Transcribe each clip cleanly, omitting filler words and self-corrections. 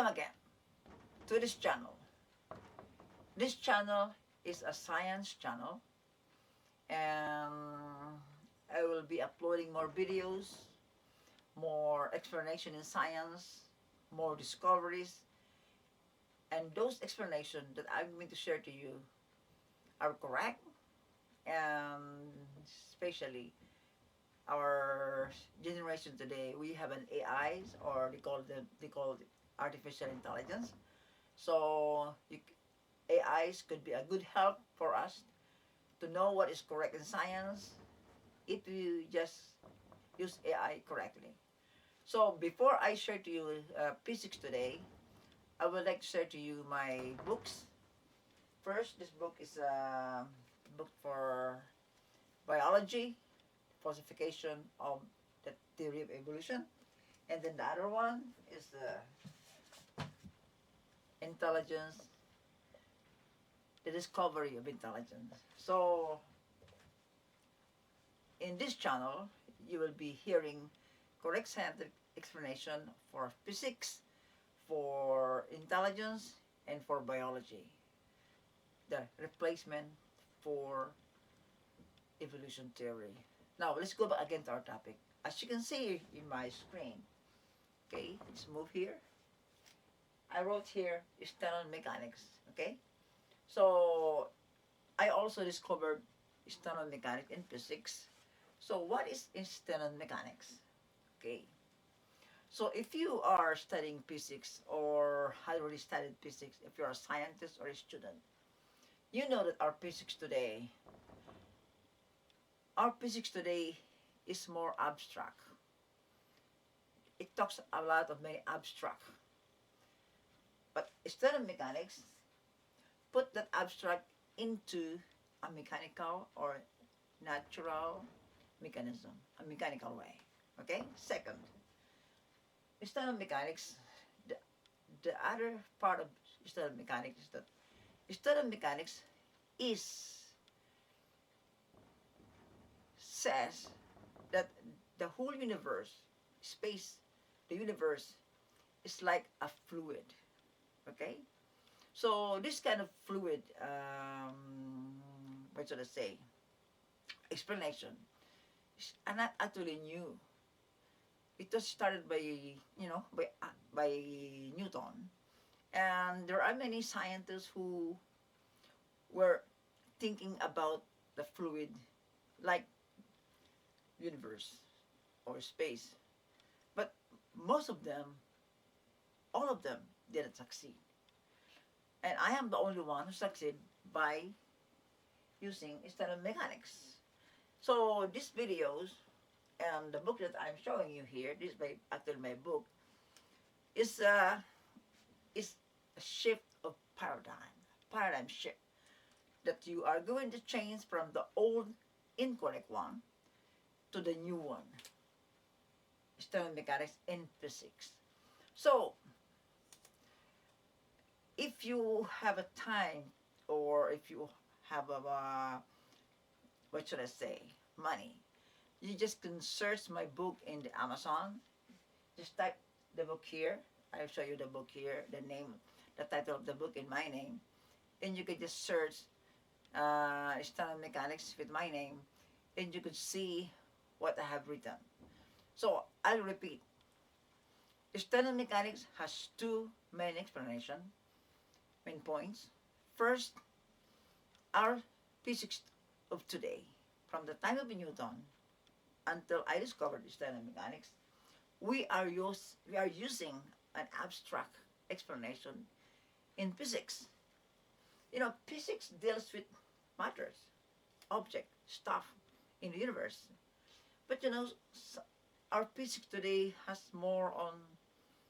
Welcome again to this channel. This channel is a science channel, and I will be uploading more videos, more explanation in science, more discoveries, and those explanations that I'm going to share to you are correct, and especially our generation today, we have an AIs, or they call it artificial intelligence. So AIs could be a good help for us to know what is correct in science if you just use AI correctly. So before I share to you physics today, I would like to share to you my books. First, this book is a book for biology, falsification of the theory of evolution. And then the other one is intelligence, the discovery of intelligence. So in this channel, you will be hearing correct scientific explanation for physics, for intelligence, and for biology. The replacement for evolution theory. Now, let's go back again to our topic. As you can see in my screen, okay, let's move here. I wrote here Stenon Mechanics, okay? So, I also discovered Stenon Mechanics in physics. So, what is Stenon Mechanics? Okay. So, if you are studying physics or had already studied physics, if you're a scientist or a student, you know that our physics today is more abstract. It talks a lot of many abstract. But Stenon Mechanics put that abstract into a mechanical or natural mechanism, a mechanical way. Okay? Second, Stenon Mechanics, the other part of Stenon Mechanics is that Stenon Mechanics is says that the whole universe, space, the universe is like a fluid. Okay? So this kind of fluid, what should I say, explanation is not actually new. It was started by Newton, and there are many scientists who were thinking about the fluid like universe or space, but most of them, all of them, didn't succeed. And I am the only one who succeeded by using Stenon Mechanics. So these videos and the book that I'm showing you here, this is actually my book, is is a shift of paradigm shift, that you are going to change from the old incorrect one to the new one, Stenon Mechanics in physics. So if you have a time, or if you have what should I say, money, you just can search my book in the Amazon. Just type the book here. I'll show you the book here, the name, the title of the book in my name, and you can just search Stenon Mechanics with my name, and you could see what I have written. So I'll repeat. Stenon Mechanics has two main explanations, main points. First, our physics of today, from the time of Newton until I discovered Stenon Mechanics, we are using an abstract explanation in physics. Physics deals with matters, object, stuff in the universe. But our physics today has more on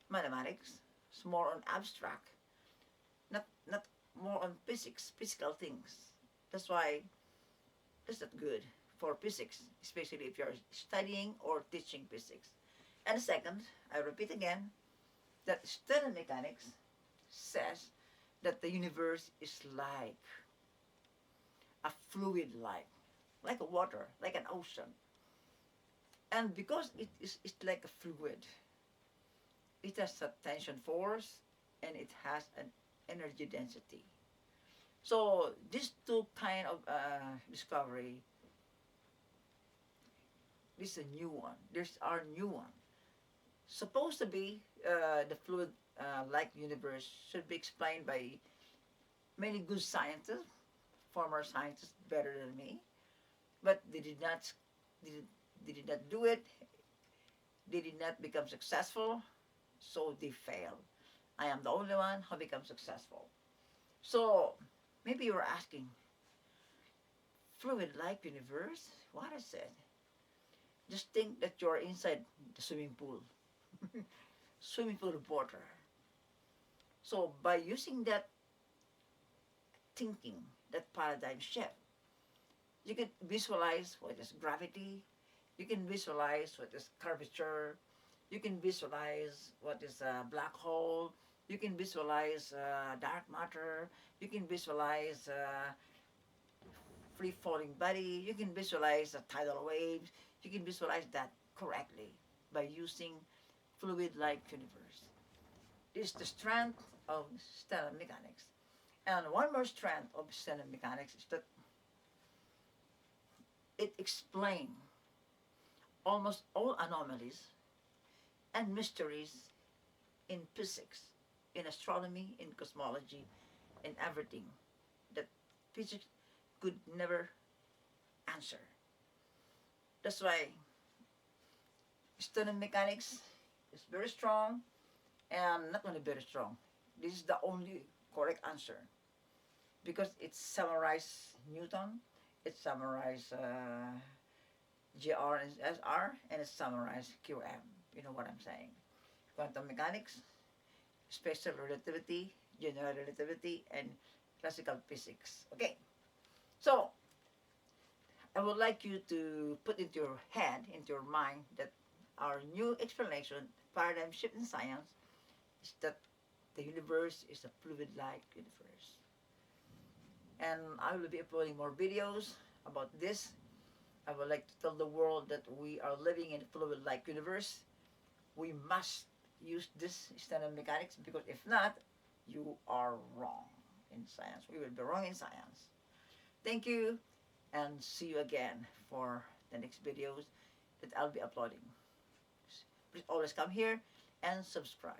mathematics, it's more on abstract, not more on physical things. That's why it's not good for physics, especially if you're studying or teaching physics. And second, I repeat again, that Stenon Mechanics says that the universe is like a fluid, like a water, like an ocean. And because it's like a fluid, it has a tension force, and it has an energy density. So these two kind of discovery, this is a new one. There's our new one. Supposed to be the fluid like universe should be explained by many good scientists, former scientists better than me, but did, they did not do it. They did not become successful, so they failed. I am the only one who became successful. So maybe you're asking, fluid like universe? What is it? Just think that you're inside the swimming pool, swimming pool of water. So by using that thinking, that paradigm shift, you can visualize what is gravity, you can visualize what is curvature, you can visualize what is a black hole, you can visualize dark matter, you can visualize free falling body, you can visualize tidal waves, you can visualize that correctly by using fluid like universe. This is the strength of Stenon Mechanics. And one more strength of Stenon Mechanics is that it explains almost all anomalies and mysteries in physics, in astronomy, in cosmology, in everything that physics could never answer. That's why Stenon Mechanics is very strong, and not only very strong, this is the only correct answer because it summarizes Newton, it summarizes GR and SR, and it summarizes QM. You know what I'm saying? Quantum mechanics, special relativity, general relativity, and classical physics. Okay, so I would like you to put into your head, into your mind, that our new explanation, paradigm shift in science, is that the universe is a fluid-like universe. And I will be uploading more videos about this. I would like to tell the world that we are living in a fluid-like universe. We must use this standard mechanics because if not, you are wrong in science. We will be wrong in science. Thank you, and see you again for the next videos that I'll be uploading. Please always come here and subscribe.